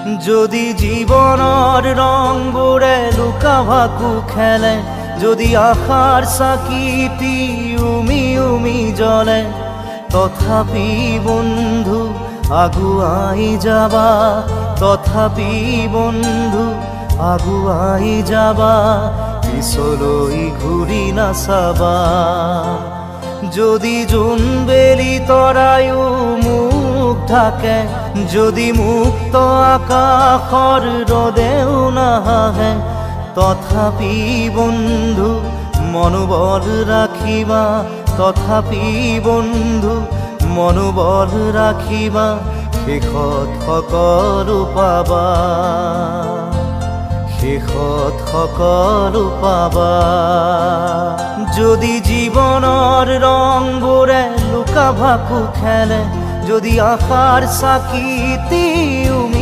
যদি জীবনৰ ৰংবোৰে লুকা ভাকু খেলে, যদি আশাৰ চাকিটি উমি উমি জ্বলে, তথাপি বন্ধু আগুৱাই যাবা, তথাপি বন্ধু আগুৱাই যাবা, পিছলৈ ঘূৰি নাচাবা। যদি জোনবেলি তৰায়ো মুখ ঢাকে, যদি মুক্ত আকাশৰ ৰদেও নাহে, তথাপি বন্ধু মনোবল ৰাখিবা, তথাপি বন্ধু মনোবল ৰাখিবা, শেষত সকলো পাবা, শেষত সকলো পাবা। যদি জীৱনৰ ৰংবোৰে লুকা ভাকু খেলে, যদি আশাৰ চাকিটি